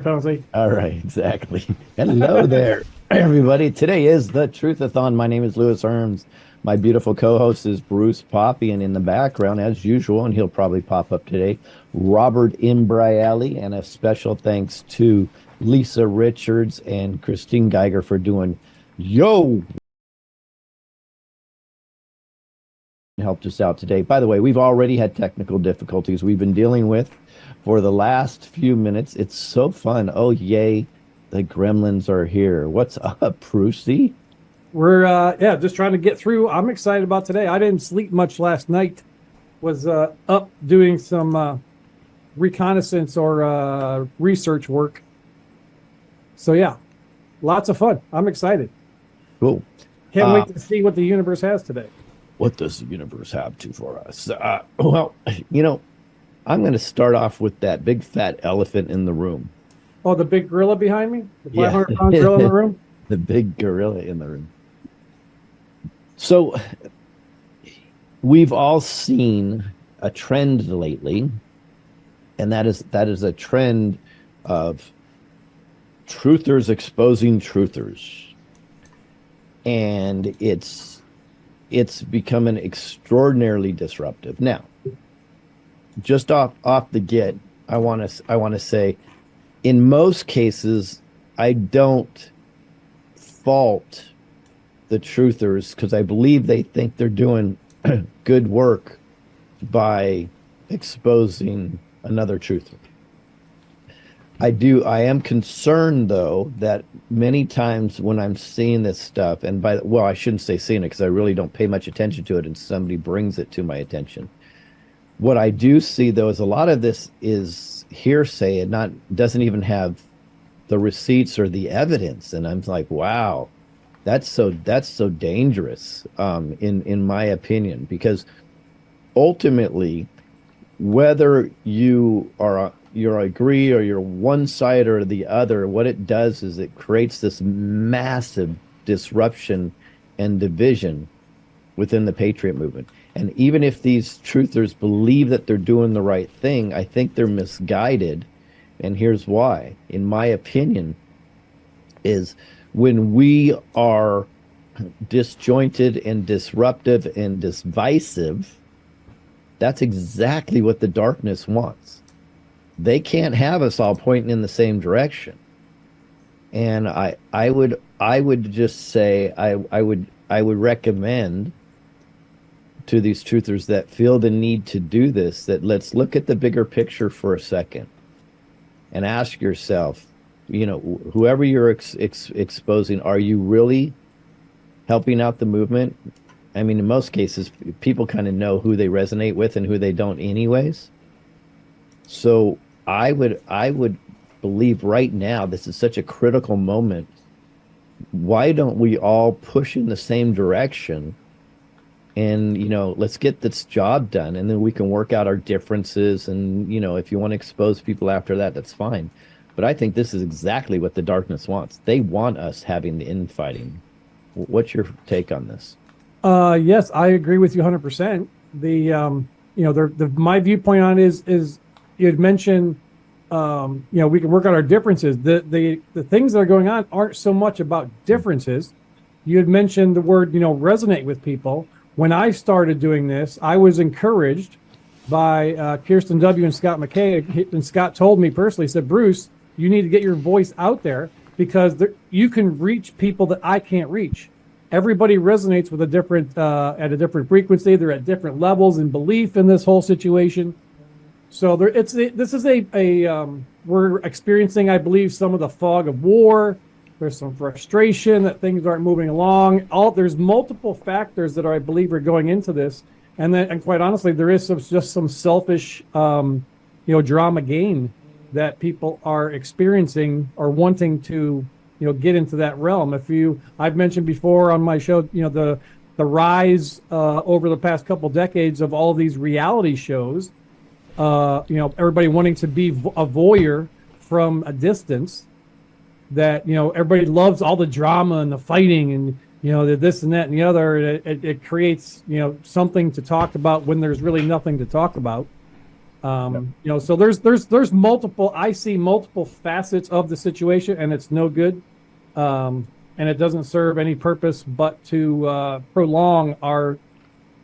Penalty. All right, exactly. Hello there, everybody. Today is the Truthathon. My name is Lewis Herms. My beautiful co-host is Bruce Poppy, and in the background, as usual, and he'll probably pop up today, Robert Imbriali, and a special thanks to Lisa Richards and Christine Geiger for doing Yo helped us out today. By the way, we've already had technical difficulties we've been dealing with for the last few minutes. It's so fun. Oh, yay. The gremlins are here. What's up, Brucey? We're just trying to get through. I'm excited about today. I didn't sleep much last night. Was up doing some reconnaissance or research work. So yeah, lots of fun. I'm excited. Cool. Can't wait to see what the universe has today. What does the universe have to for us? Well, I'm going to start off with that big fat elephant in the room. Oh, the big gorilla behind me? The 500-pound gorilla in the room? The big gorilla in the room. So we've all seen a trend lately, and that is a trend of truthers exposing truthers. And it's becoming extraordinarily disruptive. Now, just off the get, I want to say, in most cases, I don't fault the truthers because I believe they think they're doing good work by exposing another truther. I am concerned though that many times when I'm seeing this stuff, and I shouldn't say seeing it because I really don't pay much attention to it, and somebody brings it to my attention. What I do see though is a lot of this is hearsay and doesn't even have the receipts or the evidence, and I'm like, wow, that's so dangerous, in my opinion, because ultimately, whether you agree or you're one side or the other, what it does is it creates this massive disruption and division within the patriot movement. And even if these truthers believe that they're doing the right thing, I think they're misguided. And here's why, in my opinion, is when we are disjointed and disruptive and divisive, that's exactly what the darkness wants. They can't have us all pointing in the same direction. And I would just say I would recommend to these truthers that feel the need to do this, that let's look at the bigger picture for a second and ask yourself, whoever you're exposing, are you really helping out the movement? I mean, in most cases, people kind of know who they resonate with and who they don't anyways. So I would believe right now this is such a critical moment. Why don't we all push in the same direction? And, let's get this job done, and then we can work out our differences. And, if you want to expose people after that, that's fine. But I think this is exactly what the darkness wants. They want us having the infighting. What's your take on this? Yes, I agree with you 100%. My viewpoint on it is you had mentioned, we can work out our differences. The things that are going on aren't so much about differences. You had mentioned the word, resonate with people. When I started doing this, I was encouraged by Kirsten W. and Scott McKay. And Scott told me personally, he said, Bruce, you need to get your voice out there because you can reach people that I can't reach. Everybody resonates with at a different frequency. They're at different levels in belief in this whole situation. So we're experiencing, I believe, some of the fog of war. There's some frustration that things aren't moving along. There's multiple factors that I believe are going into this, and quite honestly, there is just some selfish, drama gain that people are experiencing or wanting to, get into that realm. I've mentioned before on my show, the rise over the past couple decades of all these reality shows. Everybody wanting to be a voyeur from a distance. That everybody loves all the drama and the fighting and the this and that and the other. It creates something to talk about when there's really nothing to talk about. Yep. So there's multiple. I see multiple facets of the situation, and it's no good. And it doesn't serve any purpose but to prolong our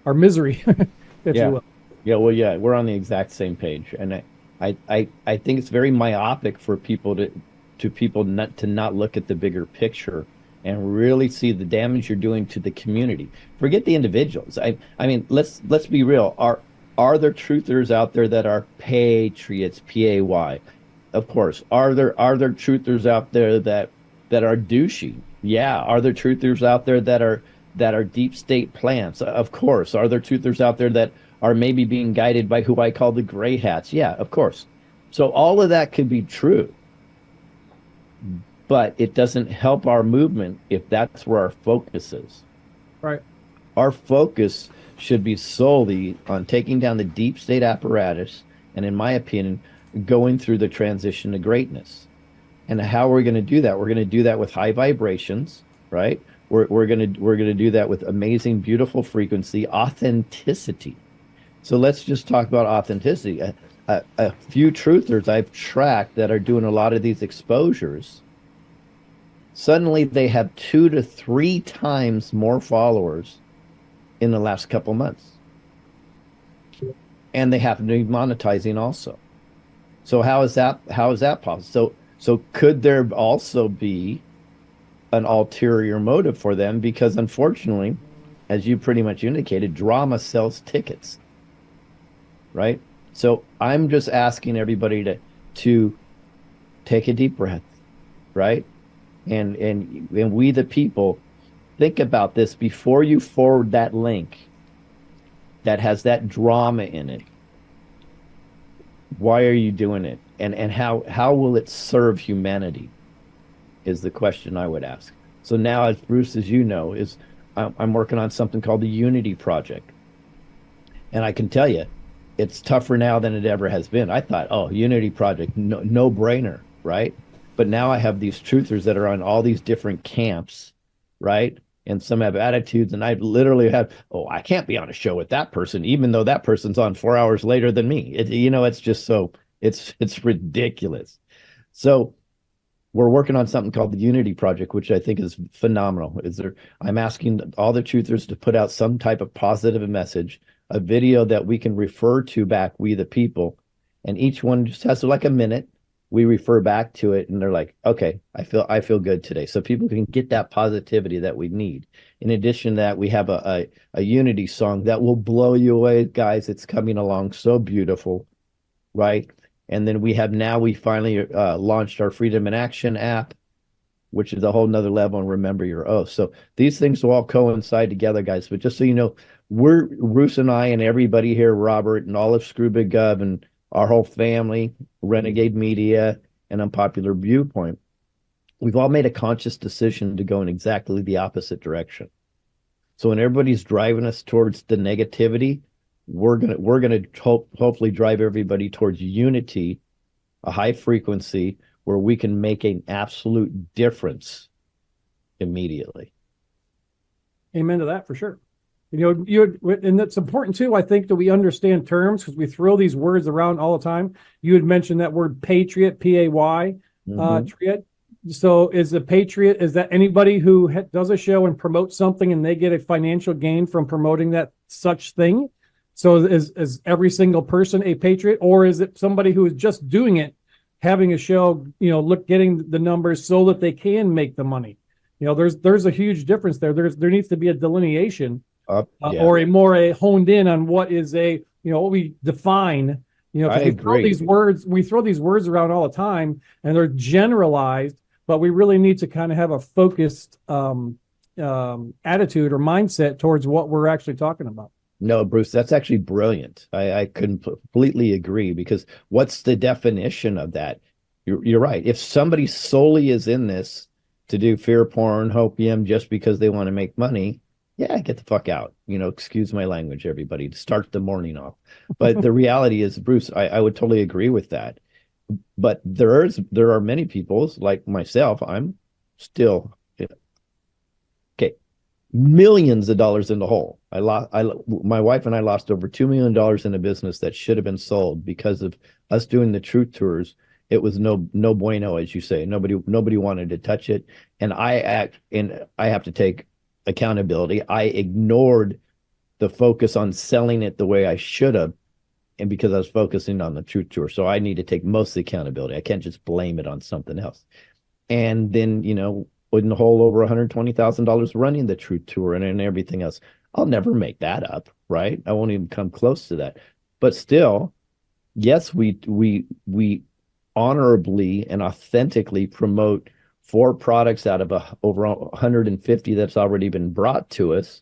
misery, if you Yeah. will. Yeah. Well, yeah, we're on the exact same page. And I think it's very myopic for people to people not look at the bigger picture and really see the damage you're doing to the community. Forget the individuals. I mean, let's be real. Are there truthers out there that are patriots, PAY? Of course. Are there truthers out there that are douchey? Yeah. Are there truthers out there that are deep state plants? Of course. Are there truthers out there that are maybe being guided by who I call the gray hats? Yeah, of course. So all of that could be true, but it doesn't help our movement if that's where our focus is. Right. Our focus should be solely on taking down the deep state apparatus and, in my opinion, going through the transition to greatness. And how are we going to do that? We're going to do that with high vibrations, right? We're going to do that with amazing, beautiful frequency, authenticity. So let's just talk about authenticity. A few truthers I've tracked that are doing a lot of these exposures, suddenly they have 2 to 3 times more followers in the last couple months. And they happen to be monetizing also. So how is that possible? So could there also be an ulterior motive for them? Because unfortunately, as you pretty much indicated, drama sells tickets, right? So I'm just asking everybody to take a deep breath, right? And we the people, think about this before you forward that link that has that drama in it. Why are you doing it? And how will it serve humanity is the question I would ask. So now, as Bruce, as you know, I'm working on something called the Unity Project. And I can tell you, it's tougher now than it ever has been. I thought, oh, Unity Project, no brainer, right? But now I have these truthers that are on all these different camps, right? And some have attitudes, and I literally have, oh, I can't be on a show with that person, even though that person's on 4 hours later than me. It's just so it's ridiculous. So we're working on something called the Unity Project, which I think is phenomenal. I'm asking all the truthers to put out some type of positive message, a video that we can refer to back, we the people, and each one just has like a minute. We refer back to it, and they're like, okay, I feel good today. So people can get that positivity that we need. In addition to that, we have a Unity song that will blow you away, guys. It's coming along so beautiful, right? And then we finally launched our Freedom in Action app, which is a whole nother level, and remember your oath. So these things will all coincide together, guys. But just so you know, Bruce and I and everybody here, Robert and all of Screwbig Gov and our whole family, Renegade Media, and Unpopular Viewpoint, we've all made a conscious decision to go in exactly the opposite direction. So when everybody's driving us towards the negativity, we're gonna hopefully drive everybody towards unity, a high frequency where we can make an absolute difference immediately. Amen to that for sure. And that's important too. I think that we understand terms because we throw these words around all the time. You had mentioned that word patriot, PAY, triot. So is a patriot, is that anybody who does a show and promotes something and they get a financial gain from promoting that such thing? So is every single person a patriot, or is it somebody who is just doing it, having a show, getting the numbers so that they can make the money? There's a huge difference there. There needs to be a delineation. Yeah. Or a honed in on what is what we define. I agree. We throw these words around all the time, and they're generalized, but we really need to kind of have a focused attitude or mindset towards what we're actually talking about. No, Bruce, that's actually brilliant. I completely agree, because what's the definition of that? You're right. If somebody solely is in this to do fear porn, hopium, just because they want to make money, yeah, get the fuck out. Excuse my language, everybody, to start the morning off. But the reality is, Bruce, I would totally agree with that. But there are many people like myself. I'm still okay. millions of dollars in the hole. My wife and I lost over $2 million in a business that should have been sold because of us doing the truth tours. It was no bueno, as you say. Nobody wanted to touch it. And I have to take accountability. I ignored the focus on selling it the way I should have, and because I was focusing on the truth tour. So I need to take most of the accountability. I can't just blame it on something else. And then, in the hole over $120,000 running the truth tour and everything else. I'll never make that up, right? I won't even come close to that. But still, yes, we honorably and authentically promote 4 products out of over 150 that's already been brought to us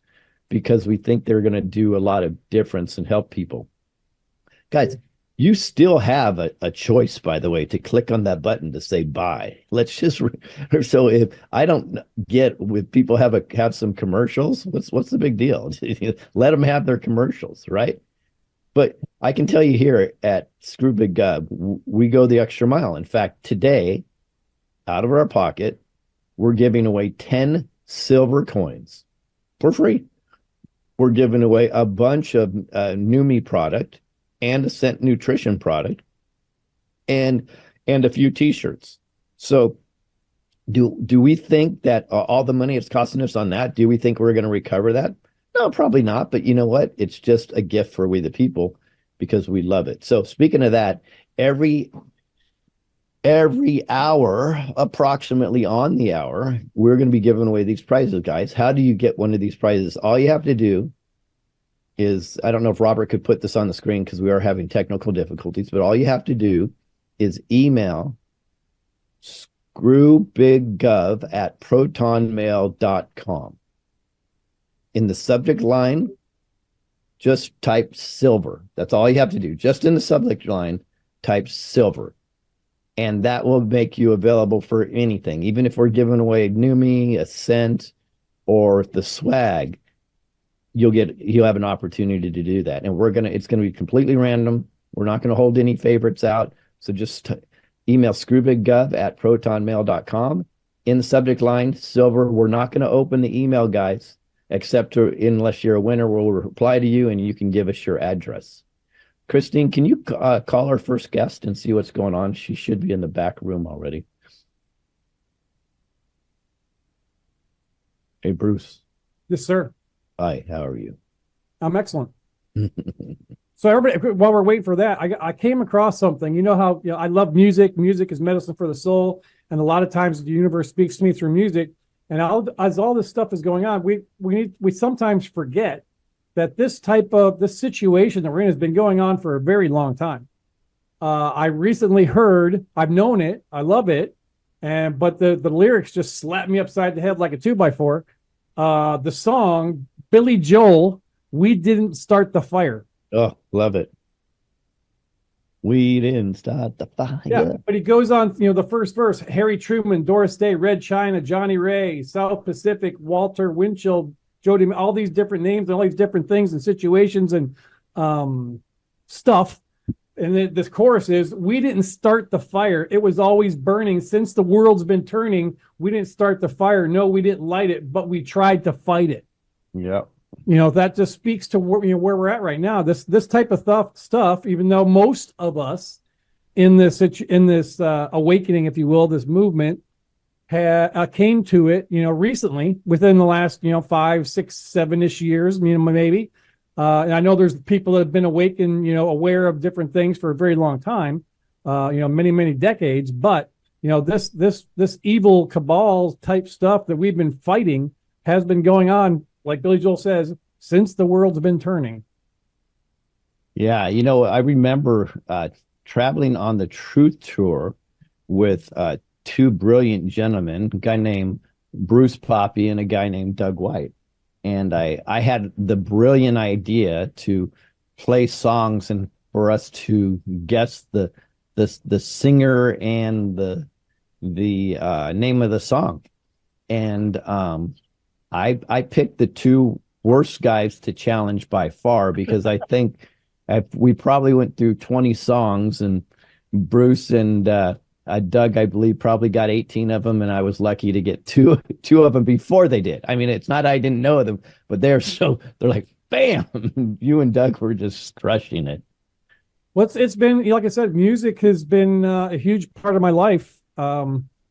because we think they're going to do a lot of difference and help people. Guys, you still have a choice, by the way, to click on that button to say buy. Let's just so if I don't get with people have some commercials, what's the big deal? Let them have their commercials, right? But I can tell you here at Screw Big Gov, we go the extra mile. In fact, today, out of our pocket, we're giving away 10 silver coins for free. We're giving away a bunch of Neumi product and a Scent Nutrition product and a few t-shirts. So do we think that all the money it's costing us on that, do we think we're going to recover that? No, probably not. But you know what? It's just a gift for we the people because we love it. So speaking of that, every hour, approximately on the hour, we're going to be giving away these prizes, guys. How do you get one of these prizes? All you have to do is, I don't know if Robert could put this on the screen because we are having technical difficulties, but all you have to do is email screwbiggov@protonmail.com. In the subject line, just type silver. That's all you have to do. Just in the subject line, type silver. And that will make you available for anything. Even if we're giving away Neumi, a scent, or the swag, you'll have an opportunity to do that. And it's going to be completely random. We're not going to hold any favorites out. So just email screwbiggov@protonmail.com. In the subject line, silver. We're not going to open the email, guys, unless you're a winner. We'll reply to you and you can give us your address. Christine, can you call our first guest and see what's going on? She should be in the back room already. Hey, Bruce. Yes, sir. Hi, how are you? I'm excellent. So everybody, while we're waiting for that, I came across something. You know how I love music. Music is medicine for the soul, and a lot of times the universe speaks to me through music. And as all this stuff is going on, we sometimes forget that this situation that we're in has been going on for a very long time. I recently heard, I've known it, I love it, but the lyrics just slapped me upside the head like a 2x4. The song Billy Joel, "We Didn't Start the Fire." Oh, love it. We didn't start the fire. Yeah, but he goes on, the first verse: Harry Truman, Doris Day, Red China, Johnny Ray, South Pacific, Walter Winchell, Jody, all these different names and all these different things and situations and stuff. And then this chorus is, "We didn't start the fire. It was always burning. Since the world's been turning, we didn't start the fire. No, we didn't light it, but we tried to fight it." Yeah. That just speaks to where we're at right now. This type of stuff, even though most of us in this awakening, if you will, this movement, came to it, recently within the last, 5, 6, 7-ish years, maybe. And I know there's people that have been awakened, aware of different things for a very long time, many, many decades. But, this evil cabal type stuff that we've been fighting has been going on, like Billy Joel says, since the world's been turning. Yeah. I remember traveling on the Truth Tour with 2 brilliant gentlemen, a guy named Bruce Poppy and a guy named Doug White. And I had the brilliant idea to play songs and for us to guess the singer and the name of the song. And I picked the 2 worst guys to challenge by far because I think we probably went through 20 songs, and Bruce and Doug, I believe, probably got 18 of them, and I was lucky to get two of them before they did. I mean, it's not I didn't know them, but they're like, bam, you and Doug were just crushing it. Well, it's been, like I said, music has been a huge part of my life. I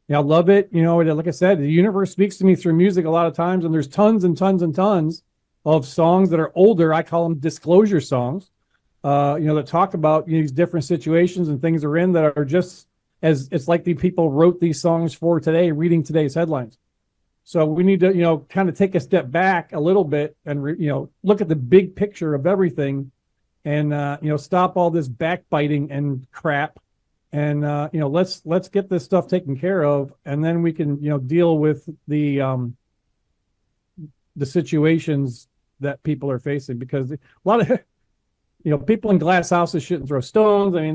love it. Like I said, the universe speaks to me through music a lot of times, and there's tons and tons and tons of songs that are older. I call them disclosure songs, that talk about these different situations and things they're in that are just as it's like the people wrote these songs for today, reading today's headlines. So we need to, kind of take a step back a little bit and, look at the big picture of everything and, stop all this backbiting and crap. And, let's get this stuff taken care of. And then we can, deal with the situations that people are facing, because a lot of, people in glass houses shouldn't throw stones. I mean,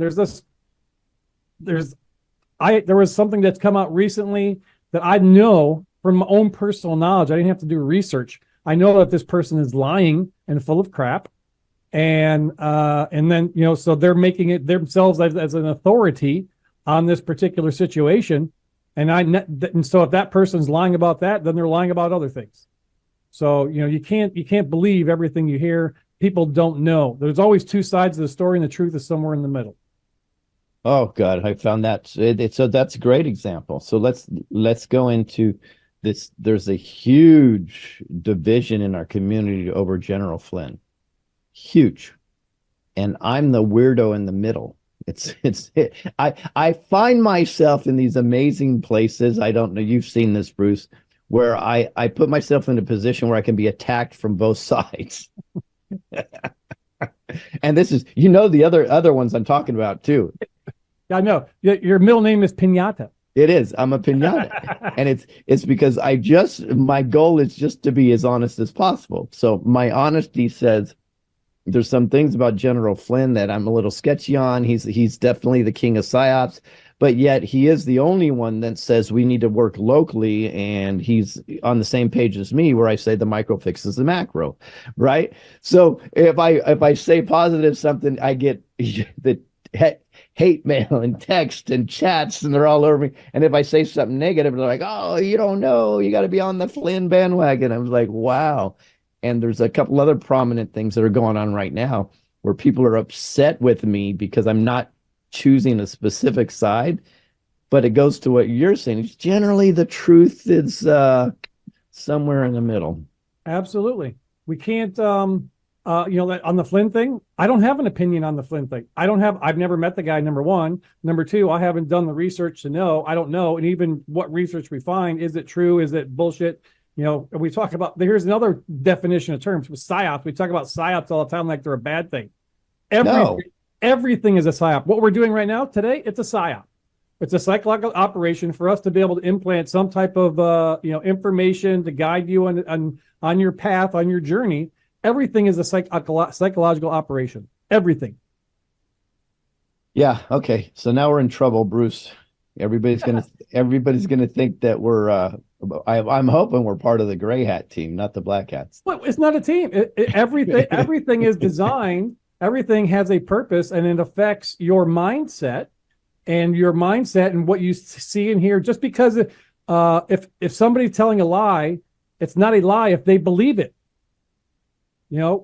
there was something that's come out recently that I know from my own personal knowledge. I didn't have to do research. I know that this person is lying and full of crap. And then, so they're making it themselves as an authority on this particular situation. And so if that person's lying about that, then they're lying about other things. So, you can't believe everything you hear. People don't know. There's always two sides of the story, and the truth is somewhere in the middle. Oh God, I found that so that's a great example. So let's go into this. There's a huge division in our community over General Flynn. Huge. And I'm the weirdo in the middle. I find myself in these amazing places. I don't know, you've seen this, Bruce, where I put myself in a position where I can be attacked from both sides. And this is, the other ones I'm talking about too. I know. Your middle name is Pinata. It is. I'm a pinata. And it's because my goal is just to be as honest as possible. So my honesty says there's some things about General Flynn that I'm a little sketchy on. He's definitely the king of psyops, but yet he is the only one that says we need to work locally, and he's on the same page as me where I say the micro fixes the macro, right? So if I say positive something, I get the hate mail and text and chats, and they're all over me. And if I say something negative, they're like, oh, you don't know, you got to be on the Flynn bandwagon. I was like, wow. And there's a couple other prominent things that are going on right now where people are upset with me because I'm not choosing a specific side. But it goes to what you're saying. It's generally the truth is somewhere in the middle. Absolutely. We can't, on the Flynn thing, I don't have an opinion on the Flynn thing. I've never met the guy, number one. Number two, I haven't done the research to know. I don't know. And even what research we find, is it true? Is it bullshit? We talk about, here's another definition of terms with psyops. We talk about psyops all the time like they're a bad thing. Everything is a psyop. What we're doing right now today, it's a psyop. It's a psychological operation for us to be able to implant some type of information to guide you on your path, on your journey. Everything is a psychological operation. Everything. Yeah. Okay. So now we're in trouble, Bruce. Everybody's gonna think that we're. I'm hoping we're part of the gray hat team, not the black hats. Well, it's not a team. Everything is designed. Everything has a purpose, and it affects your mindset and what you see and hear. Just because if somebody's telling a lie, it's not a lie if they believe it.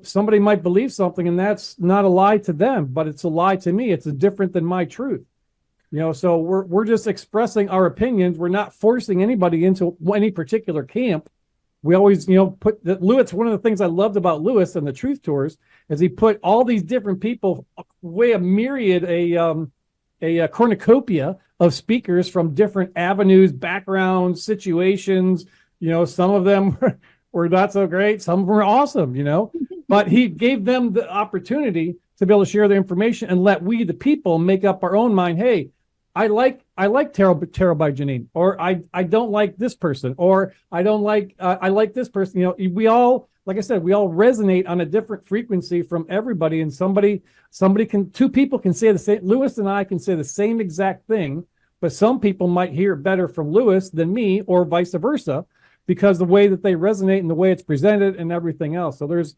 Somebody might believe something, and that's not a lie to them, but it's a lie to me. It's different than my truth. So we're just expressing our opinions. We're not forcing anybody into any particular camp. We always, put Lewis. One of the things I loved about Lewis and the Truth Tours is he put all these different people, a myriad, a cornucopia of speakers from different avenues, backgrounds, situations. Some of them were not so great. Some were awesome, but he gave them the opportunity to be able to share their information and let we, the people, make up our own mind. Hey, I like Tarot by Janine, or I don't like this person, or I don't like I like this person. We all, like I said, we all resonate on a different frequency from everybody, and two people can say the same. Lewis and I can say the same exact thing, but some people might hear it better from Lewis than me, or vice versa, because the way that they resonate and the way it's presented and everything else. So there's,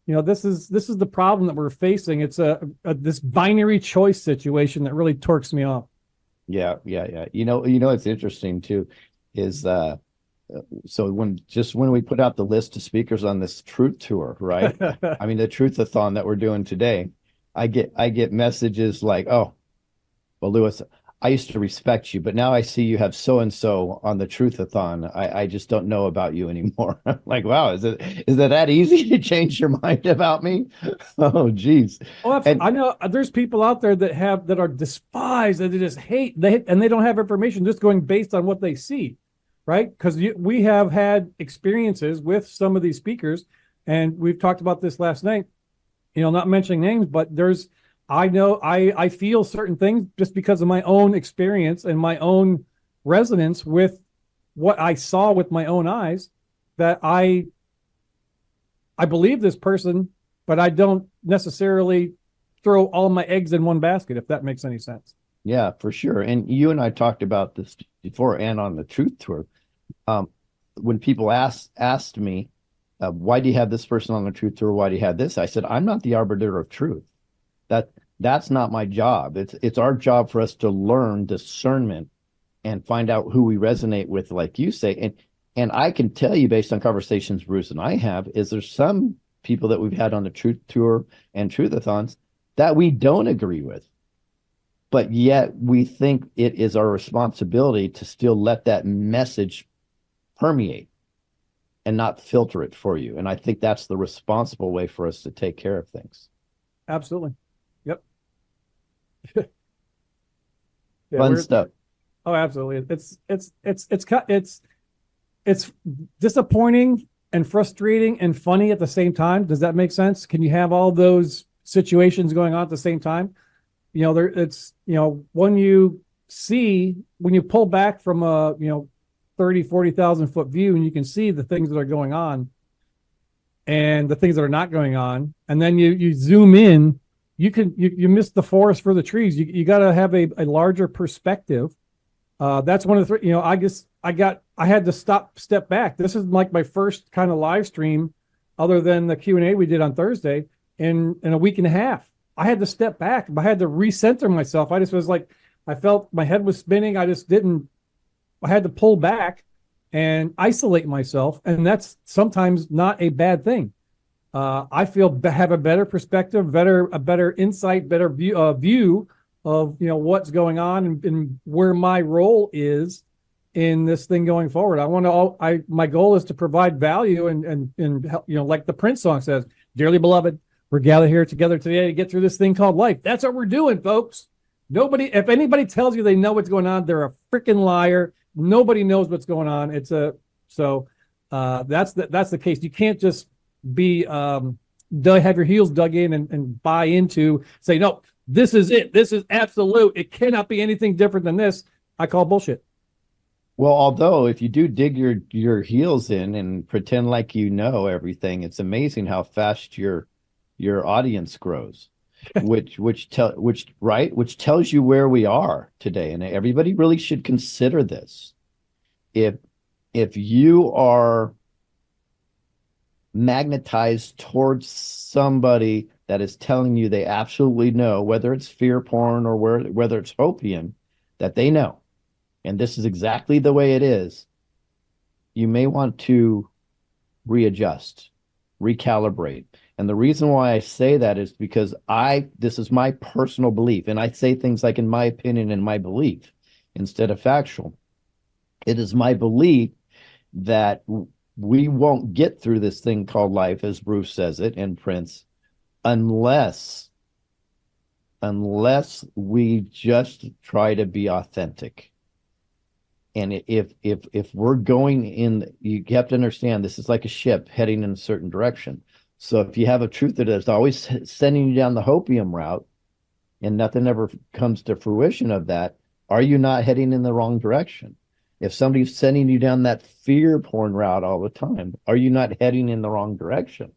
this is the problem that we're facing. It's this binary choice situation that really torques me off. Yeah, yeah, yeah. It's interesting too, is so when we put out the list of speakers on this truth tour, right? I mean the truth-a-thon that we're doing today, I get messages like, oh, well, Lewis, I used to respect you, but now I see you have so and so on the truth-a-thon. I just don't know about you anymore. I'm like, wow, is it that easy to change your mind about me? Oh, geez. Oh, absolutely. And I know there's people out there that are despised, that they just hate, and they don't have information, just going based on what they see, right? Because we have had experiences with some of these speakers, and we've talked about this last night. Not mentioning names, but I know I feel certain things just because of my own experience and my own resonance with what I saw with my own eyes, that I believe this person, but I don't necessarily throw all my eggs in one basket, if that makes any sense. yeah, for sure. And you and I talked about this before and on the truth tour. Um, when people asked me, why do you have this person on the truth tour? Why do you have this? I said, I'm not the arbiter of truth. That that's not my job. It's our job for us to learn discernment and find out who we resonate with, like you say. And I can tell you, based on conversations Bruce and I have, is there's some people that we've had on the truth tour and truthathons that we don't agree with, but yet we think it is our responsibility to still let that message permeate and not filter it for you. And I think that's the responsible way for us to take care of things. Absolutely. Yep. Yeah, Fun stuff. oh, absolutely. It's disappointing and frustrating and funny at the same time. Does that make sense? Can you have all those situations going on at the same time? When you pull back from a 30, 40,000 foot view, and you can see the things that are going on and the things that are not going on, and then you zoom in, you miss the forest for the trees. You got to have a larger perspective. That's one of the I had to step back. This is like my first kind of live stream, other than the Q&A we did on Thursday, in a week and a half. I had to step back. I had to recenter myself. I just was like, I felt my head was spinning. I had to pull back and isolate myself. And that's sometimes not a bad thing. I feel have a better perspective, a better insight, better view of what's going on, and where my role is in this thing going forward. My goal is to provide value and help, like the Prince song says, "Dearly beloved, we're gathered here together today to get through this thing called life." That's what we're doing, folks. If anybody tells you they know what's going on, they're a freaking liar. Nobody knows what's going on. That's the case. You can't just have your heels dug in and buy into, say, no, this is it. This is absolute. It cannot be anything different than this. I call bullshit. Well, although if you do dig your heels in and pretend like you know everything, it's amazing how fast your audience grows, which tells you where we are today. And everybody really should consider this. If you are magnetized towards somebody that is telling you they absolutely know, whether it's fear porn or whether it's opium, that they know, and this is exactly the way it is, you may want to readjust, recalibrate. And the reason why I say that is because this is my personal belief, and I say things like in my opinion and my belief instead of factual. It is my belief that we won't get through this thing called life, as Bruce says it, and Prince, unless we just try to be authentic. And if we're going in, you have to understand, this is like a ship heading in a certain direction. So if you have a truth that is always sending you down the hopium route and nothing ever comes to fruition of that, are you not heading in the wrong direction? If somebody's sending you down that fear porn route all the time, are you not heading in the wrong direction?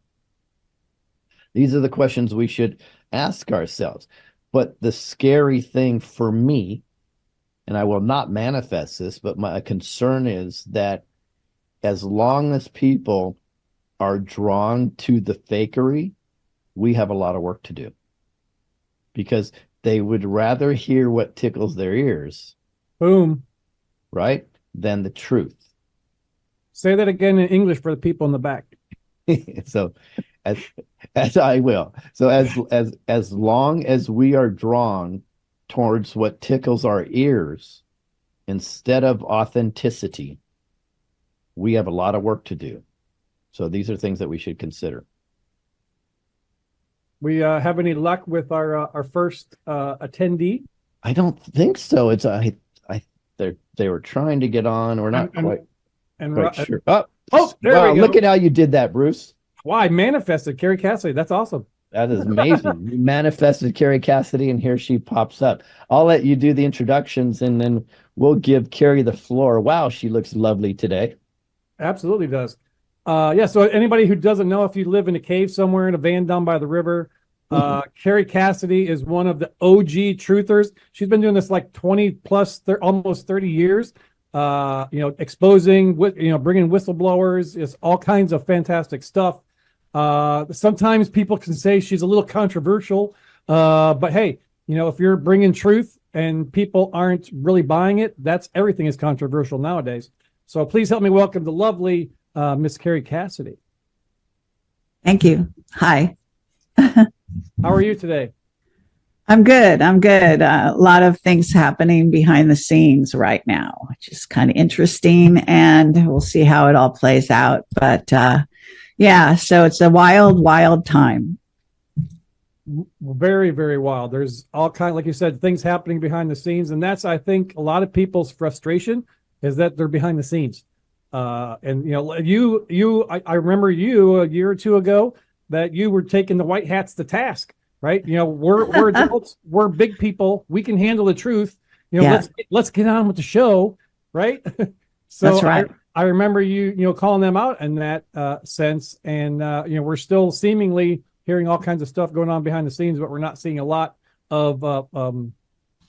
These are the questions we should ask ourselves. But the scary thing for me, and I will not manifest this, but my concern is that as long as people are drawn to the fakery, we have a lot of work to do, because they would rather hear what tickles their ears Boom. right, than the truth. Say that again in English for the people in the back. So as as I will. So as long as we are drawn towards what tickles our ears instead of authenticity, we have a lot of work to do. So these are things that we should consider. We have any luck with our first attendee? I don't think so. It's they were trying to get on. We're not quite sure. Oh, there wow, we go. look at how you did that, Bruce. Wow, I manifested Kerry Casidy. That's awesome. That is amazing. You manifested Kerry Casidy, and here she pops up. I'll let you do the introductions, and then we'll give Kerry the floor. Wow, she looks lovely today. Absolutely does. Yeah, so anybody who doesn't know, if you live in a cave somewhere in a van down by the river, Kerry Casidy is one of the OG truthers. She's been doing this like 20 plus, almost 30 years. Exposing, bringing whistleblowers, is all kinds of fantastic stuff. Sometimes people can say she's a little controversial, but hey, if you're bringing truth and people aren't really buying it, everything is controversial nowadays. So please help me welcome the lovely Miss Kerry Casidy. Thank you. Hi. How are you today? I'm good. A lot of things happening behind the scenes right now, which is kind of interesting, and we'll see how it all plays out. But yeah, so it's a wild, wild time. Very, very wild. There's all kinds, like you said, things happening behind the scenes, and that's, I think, a lot of people's frustration is that they're behind the scenes. I remember you a year or two ago that you were taking the white hats to task. Right. We're adults. We're big people. We can handle the truth. Let's get on with the show. Right. So that's right. I remember you calling them out in that sense. And, we're still seemingly hearing all kinds of stuff going on behind the scenes, but we're not seeing a lot of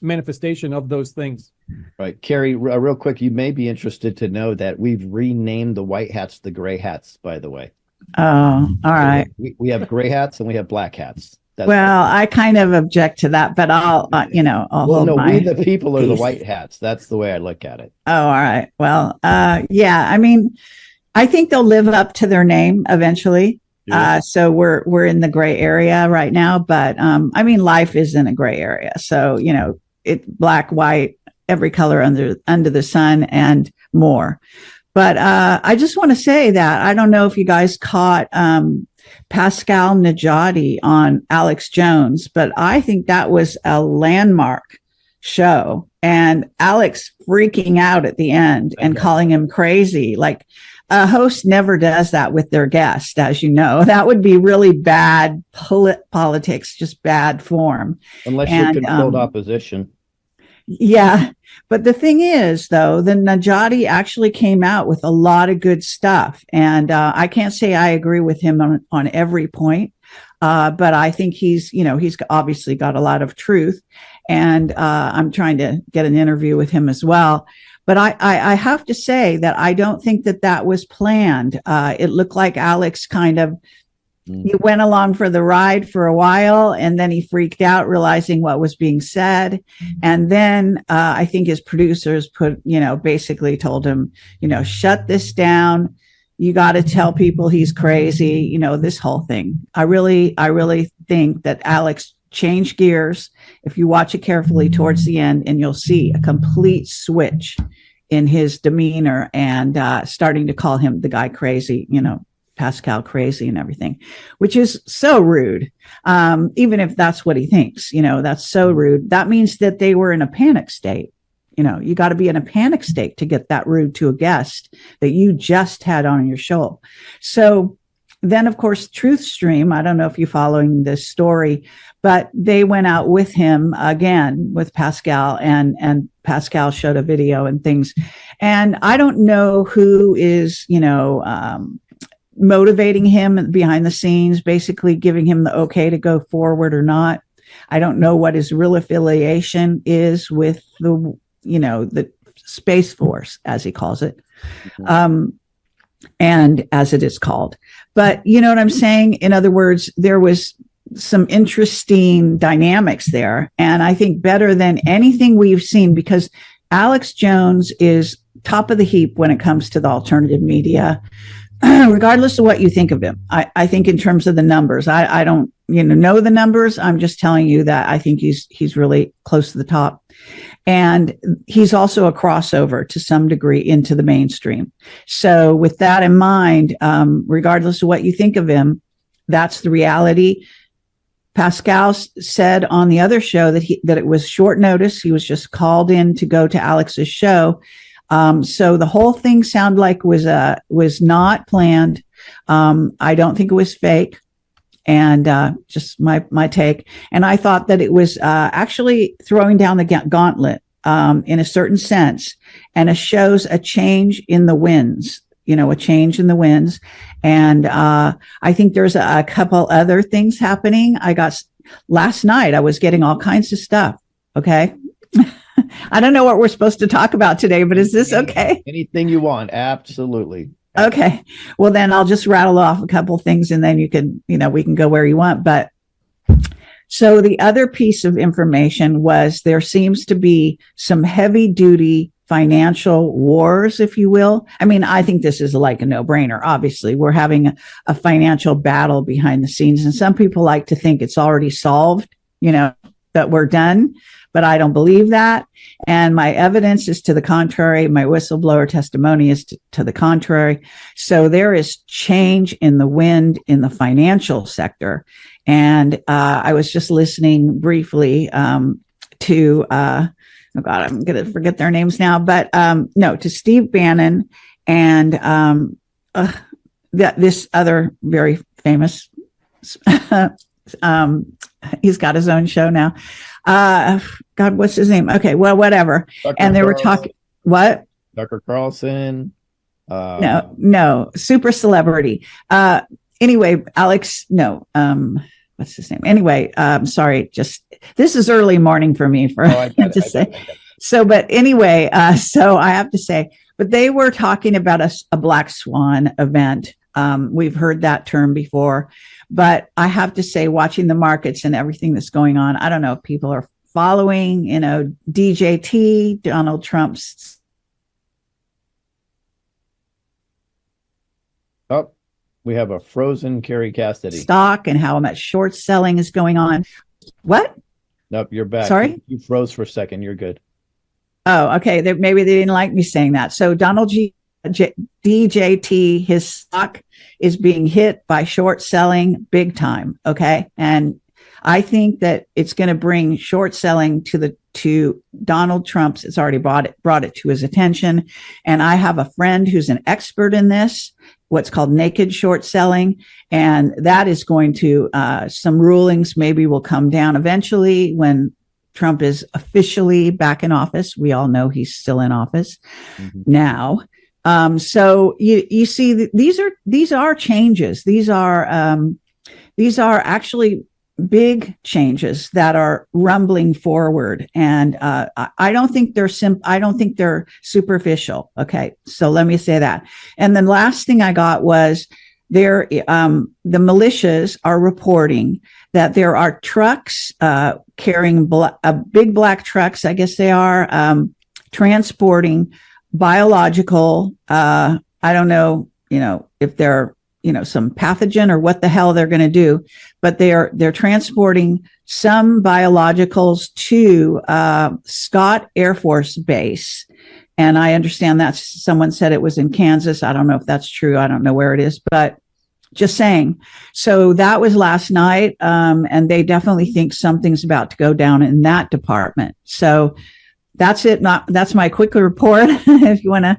manifestation of those things. Right. Kerry, real quick, you may be interested to know that we've renamed the white hats the gray hats, by the way. Oh, all right. We have gray hats and we have black hats. I kind of object to that, but I'll we the people are the white hats. That's the way I look at it. Oh, all right. Well, yeah. I mean, I think they'll live up to their name eventually. So we're in the gray area right now, but I mean, life is in a gray area. So it's black, white, every color under the sun, and more. But I just want to say that I don't know if you guys caught Pascal Najadi on Alex Jones, but I think that was a landmark show. And Alex freaking out at the end and calling him crazy. Like, a host never does that with their guest, as you know. That would be really bad politics, just bad form. Unless you're controlled opposition. Yeah. But the thing is, though, the Najadi actually came out with a lot of good stuff. And I can't say I agree with him on every point. But I think he's obviously got a lot of truth. And I'm trying to get an interview with him as well. But I have to say that I don't think that was planned. It looked like Alex kind of he went along for the ride for a while, and then he freaked out, realizing what was being said. And then I think his producers basically told him, shut this down. You got to tell people he's crazy, this whole thing. I really think that Alex changed gears. If you watch it carefully towards the end, and you'll see a complete switch in his demeanor and starting to call him the guy crazy, Pascal crazy and everything, which is so rude. Even if that's what he thinks, that's so rude. That means that they were in a panic state. You got to be in a panic state to get that rude to a guest that you just had on your show. So then, of course, Truth Stream, I don't know if you're following this story, but they went out with him again with Pascal, and Pascal showed a video and things. And I don't know who is, motivating him behind the scenes, basically giving him the okay to go forward or not. I don't know what his real affiliation is with the Space Force, as he calls it, and as it is called. But you know what I'm saying? In other words, there was some interesting dynamics there. And I think better than anything we've seen, because Alex Jones is top of the heap when it comes to the alternative media, regardless of what you think of him. I think in terms of the numbers, I don't know the numbers. I'm just telling you that I think he's really close to the top. And he's also a crossover to some degree into the mainstream. So with that in mind, regardless of what you think of him, that's the reality. Pascal said on the other show that it was short notice. He was just called in to go to Alex's show. So the whole thing sounded like was not planned. I don't think it was fake. And just my take. And I thought that it was actually throwing down the gauntlet in a certain sense, and it shows a change in the winds. A change in the winds. And I think there's a couple other things happening. Last night, I was getting all kinds of stuff. Okay. I don't know what we're supposed to talk about today, but is this okay? Anything you want. Absolutely. Okay. Well, then I'll just rattle off a couple things and then you can, we can go where you want. But so the other piece of information was there seems to be some heavy duty financial wars, if you will. I mean, I think this is like a no-brainer. Obviously, we're having a financial battle behind the scenes, and some people like to think it's already solved, that we're done, but I don't believe that. And my evidence is to the contrary. My whistleblower testimony is to the contrary. So there is change in the wind in the financial sector. And I was just listening briefly to oh God, I'm going to forget their names now, but to Steve Bannon and this other very famous, he's got his own show now. God, what's his name? Okay, well, whatever. Tucker and they were Carlson. talking, what? Tucker Carlson. No, super celebrity. Anyway, Alex, what's his name? Anyway, sorry, just this is early morning for me to say. So, but anyway, so I have to say, but they were talking about a black swan event. We've heard that term before, but I have to say, watching the markets and everything that's going on, I don't know if people are following, DJT, Donald Trump's. Oh, we have a frozen Kerry Casidy stock and how much short selling is going on. What? Nope, you're back. Sorry? You froze for a second. You're good. Oh, okay. Maybe they didn't like me saying that. So Donald DJT, his stock is being hit by short selling big time. Okay. And I think that it's going to bring short selling to Donald Trump's. It's already brought it to his attention. And I have a friend who's an expert in this, what's called naked short selling. And that is going to, some rulings maybe will come down eventually when Trump is officially back in office. We all know he's still in office now. So you see, these are changes. These are actually big changes that are rumbling forward. And I don't think they're superficial. Okay. So let me say that. And the last thing I got was the militias are reporting that there are trucks carrying big black trucks, I guess they are, transporting biological, I don't know, if they're, some pathogen or what the hell they're going to do, but they're transporting some biologicals to Scott Air Force Base. And I understand that someone said it was in Kansas. I don't know if that's true. I don't know where it is, but just saying. So that was last night. And they definitely think something's about to go down in that department. So that's it. That's my quick report. If you want to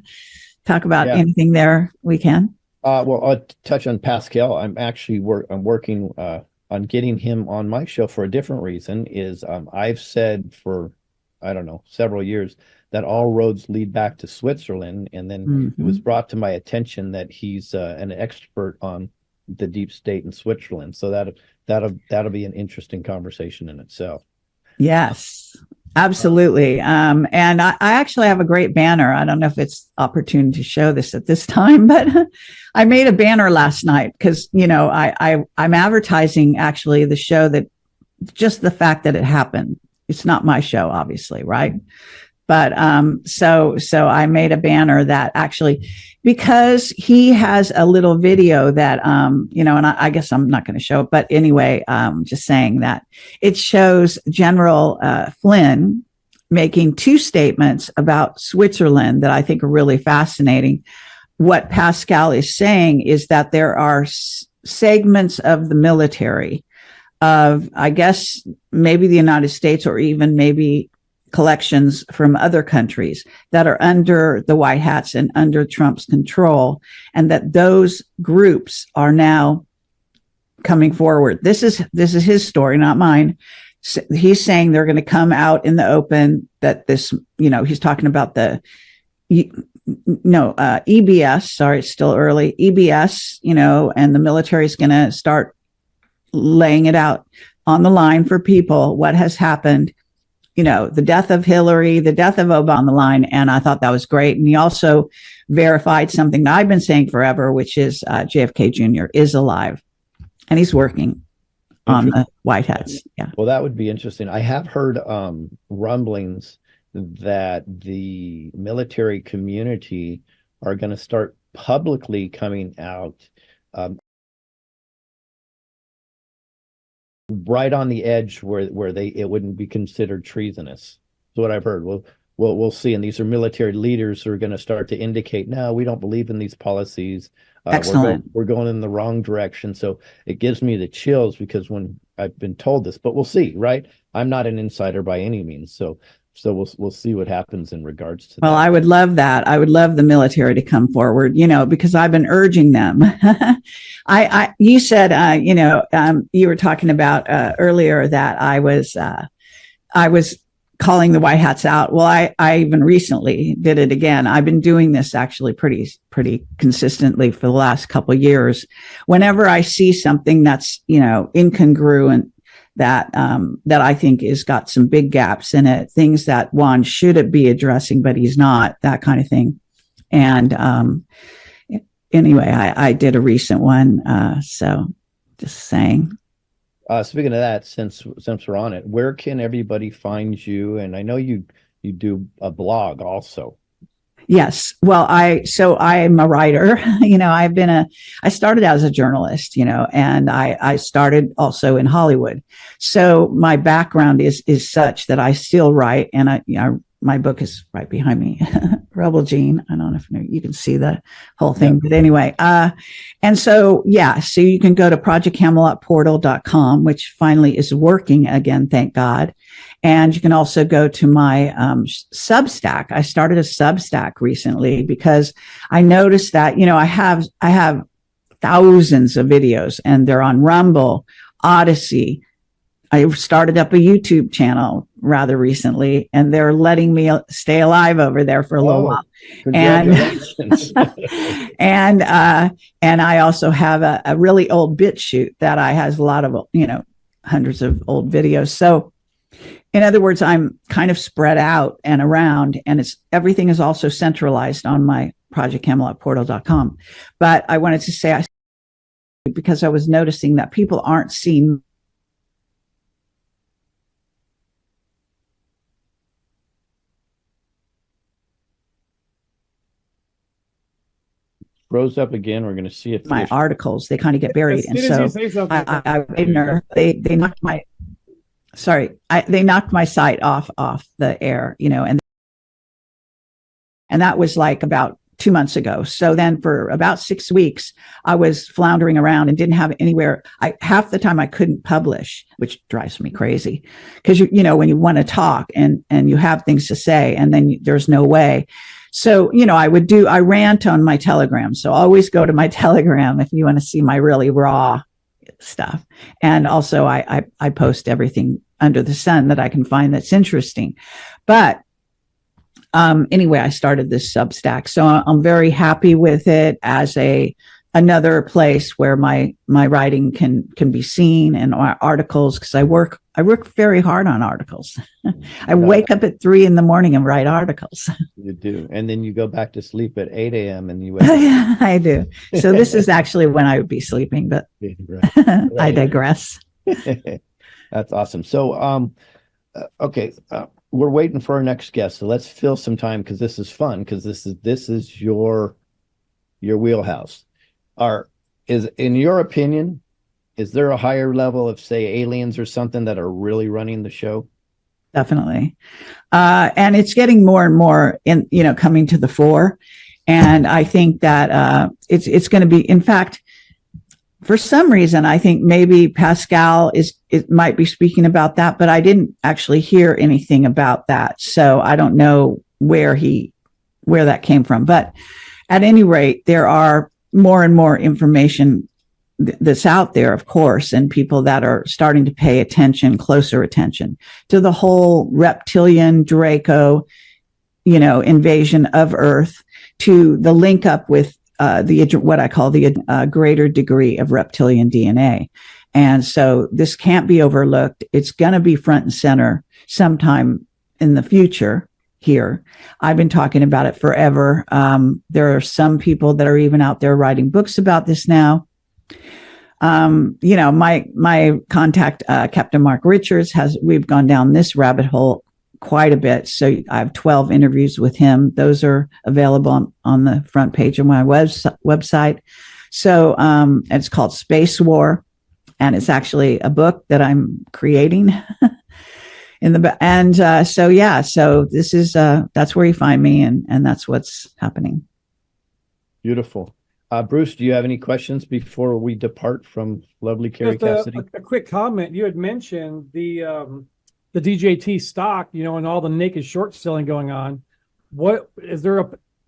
talk about anything there, we can. Well, I'll touch on Pascal. I'm actually I'm working on getting him on my show for a different reason. I've said for, I don't know, several years that all roads lead back to Switzerland. And then it was brought to my attention that he's an expert on the deep state in Switzerland. So that'll be an interesting conversation in itself. Yes, absolutely. And I actually have a great banner. I don't know if it's opportune to show this at this time, but I made a banner last night because, I'm advertising actually the show, that just the fact that it happened. It's not my show, obviously, right? But so I made a banner that actually, because he has a little video that and I guess I'm not going to show it, but anyway, just saying that it shows General Flynn making two statements about Switzerland that I think are really fascinating. What Pascal is saying is that there are segments of the military of, I guess, maybe the United States or even maybe collections from other countries that are under the White Hats and under Trump's control, and that those groups are now coming forward. This is his story, not mine. He's saying they're going to come out in the open, that this, he's talking about the EBS, sorry, it's still early, EBS, and the military is going to start laying it out on the line for people, what has happened, the death of Hillary, the death of Obama on the line. And I thought that was great. And he also verified something that I've been saying forever, which is JFK Jr. is alive and he's working on the White Hats. Yeah. Well, that would be interesting. I have heard rumblings that the military community are going to start publicly coming out right on the edge where it wouldn't be considered treasonous. That's what I've heard. We'll see. And these are military leaders who are going to start to indicate, no, we don't believe in these policies. Excellent. We're going in the wrong direction. So it gives me the chills, because when I've been told this, but we'll see, right? I'm not an insider by any means. So we'll see what happens in regards to that. Well, I would love that. I would love the military to come forward, because I've been urging them. You said, you were talking about earlier that I was calling the White Hats out. Well, I even recently did it again. I've been doing this actually pretty consistently for the last couple of years. Whenever I see something that's, incongruent, that I think has got some big gaps in it, things that Juan should be addressing, but he's not, that kind of thing. And anyway, I did a recent one. So just saying. Speaking of that, since we're on it, where can everybody find you? And I know you do a blog also. Yes. Well, I'm a writer. I started out as a journalist, and I started also in Hollywood. So my background is such that I still write, and my book is right behind me, Rebel Gene. I don't know if you can see the whole thing, yeah. But anyway, so you can go to projectcamelotportal.com, which finally is working again, thank God. And you can also go to my Substack. I started a Substack recently because I noticed that, I have thousands of videos, and they're on Rumble, Odyssey. I started up a YouTube channel rather recently, and they're letting me stay alive over there for a little while. Congratulations. And I also have a really old BitChute that has a lot of, hundreds of old videos. So in other words, I'm kind of spread out and around, and everything is also centralized on my projectcamelotportal.com. But I wanted to say, because I was noticing that people aren't seeing rose up again. We're going to see if my articles, they kind of get buried. And so they knocked my, they knocked my site off the air, and that was like about 2 months ago. So then for about 6 weeks, I was floundering around and didn't have anywhere. Half the time I couldn't publish, which drives me crazy, because when you want to talk and you have things to say, and then there's no way. So, I rant on my Telegram. So always go to my Telegram if you want to see my really raw stuff. And also I post everything under the sun that I can find that's interesting. But anyway, I started this Substack. So I'm very happy with it as another place where my writing can be seen, and articles, because I work very hard on articles. I wake up at 3 a.m. and write articles. You do. And then you go back to sleep at 8 a.m. and you I do. So this is actually when I would be sleeping, but right. I digress. That's awesome. So okay. we're waiting for our next guest, so let's fill some time because this is fun, because this is your wheelhouse. In your opinion, is there a higher level of, say, aliens or something that are really running the show? Definitely. And it's getting more and more coming to the fore. And I think that it's going to be, in fact, for some reason, I think maybe Pascal might be speaking about that, but I didn't actually hear anything about that. So I don't know where that came from. But at any rate, there are more and more information that's out there, of course, and people that are starting to pay closer attention to the whole reptilian Draco, invasion of Earth, to the link up with what I call the greater degree of reptilian DNA. And so this can't be overlooked. It's going to be front and center sometime in the future here. I've been talking about it forever. There are some people that are even out there writing books about this now. My contact, Captain Mark Richards, we've gone down this rabbit hole quite a bit. So I have 12 interviews with him. Those are available on the front page of my website. So it's called Space War, and it's actually a book that I'm creating so this is that's where you find me, and that's what's happening. Beautiful. Bruce, do you have any questions before we depart from lovely Kerry Casidy? A quick comment. You had mentioned the DJT stock, and all the naked short selling going on. Why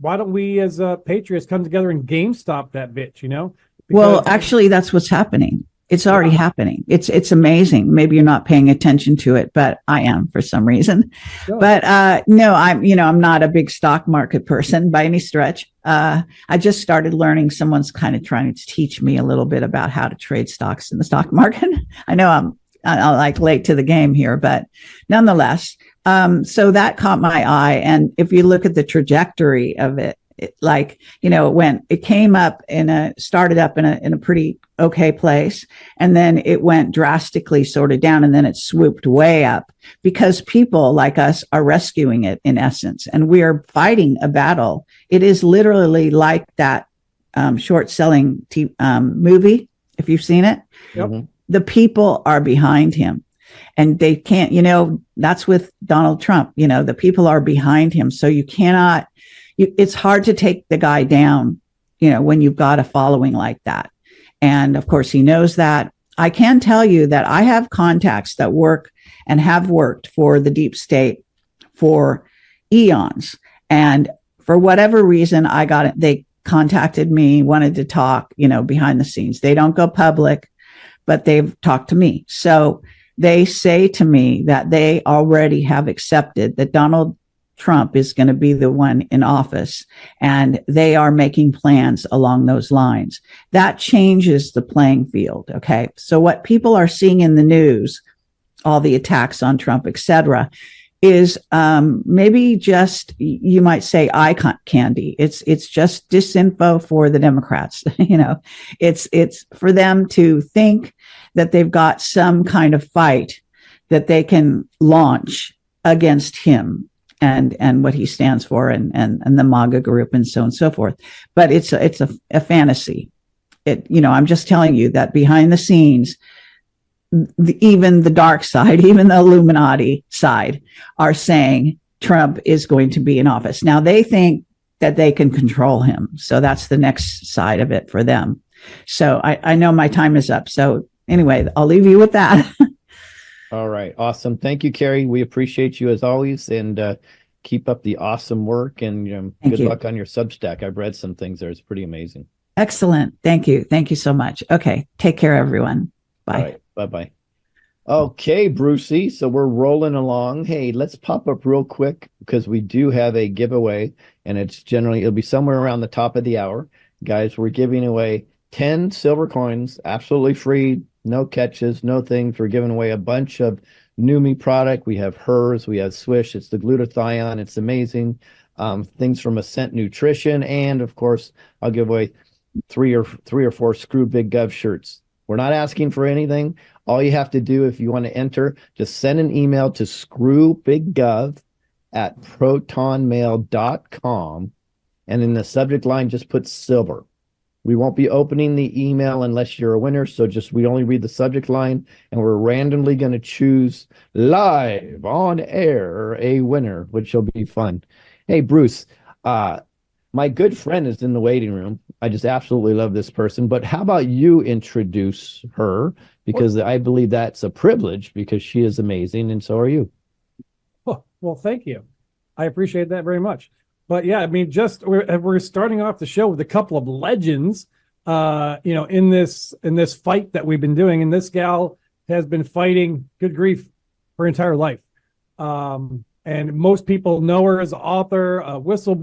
don't we as patriots come together and GameStop that bitch, Well, actually, that's what's happening. It's already happening. It's amazing. Maybe you're not paying attention to it, but I am for some reason. Sure. But no, I'm not a big stock market person by any stretch. I just started learning. Someone's kind of trying to teach me a little bit about how to trade stocks in the stock market. I know I'm like late to the game here, but nonetheless, so that caught my eye. And if you look at the trajectory of it, when it came up started up in a pretty okay place, and then it went drastically sort of down, and then it swooped way up because people like us are rescuing it in essence, and we are fighting a battle. It is literally like that short selling movie, if you've seen it. Yep. The people are behind him, and they can't, that's with Donald Trump, the people are behind him. So you cannot, it's hard to take the guy down, when you've got a following like that. And of course he knows that. I can tell you that I have contacts that work and have worked for the deep state for eons. And for whatever reason, they contacted me, wanted to talk, behind the scenes. They don't go public, but they've talked to me. So they say to me that they already have accepted that Donald Trump is going to be the one in office, and they are making plans along those lines. That changes the playing field. Okay. So what people are seeing in the news, all the attacks on Trump, etc., is maybe just, you might say, eye candy. It's just disinfo for the Democrats. It's for them to think that they've got some kind of fight that they can launch against him and what he stands for, and the MAGA group, and so on and so forth. But it's a fantasy. I'm just telling you that behind the scenes, even the dark side, even the Illuminati side, are saying Trump is going to be in office. Now they think that they can control him. So that's the next side of it for them. So I know my time is up. So anyway, I'll leave you with that. All right. Awesome. Thank you, Kerry. We appreciate you as always, and keep up the awesome work, and good luck on your Substack. I've read some things there. It's pretty amazing. Excellent. Thank you. Thank you so much. Okay. Take care, everyone. Bye. All right. Bye-bye. Okay, Brucey. So we're rolling along. Hey, let's pop up real quick because we do have a giveaway, and it'll be somewhere around the top of the hour. Guys, we're giving away 10 silver coins, absolutely free. No catches, no things. We're giving away a bunch of Neumi product. We have Herms, we have Swish. It's the glutathione. It's amazing. Things from Ascent Nutrition, and of course, I'll give away three or four Screw Big Gov shirts. We're not asking for anything. All you have to do if you want to enter, just send an email to screwbiggov@protonmail.com. And in the subject line, just put silver. We won't be opening the email unless you're a winner. So we only read the subject line, and we're randomly going to choose live on air a winner, which will be fun. Hey, Bruce, my good friend is in the waiting room. I just absolutely love this person. But how about you introduce her? Because I believe that's a privilege, because she is amazing, and so are you. Oh, well, thank you. I appreciate that very much. But yeah, I mean, we're starting off the show with a couple of legends, in this fight that we've been doing. And this gal has been fighting, good grief, her entire life. And most people know her as an author, whistle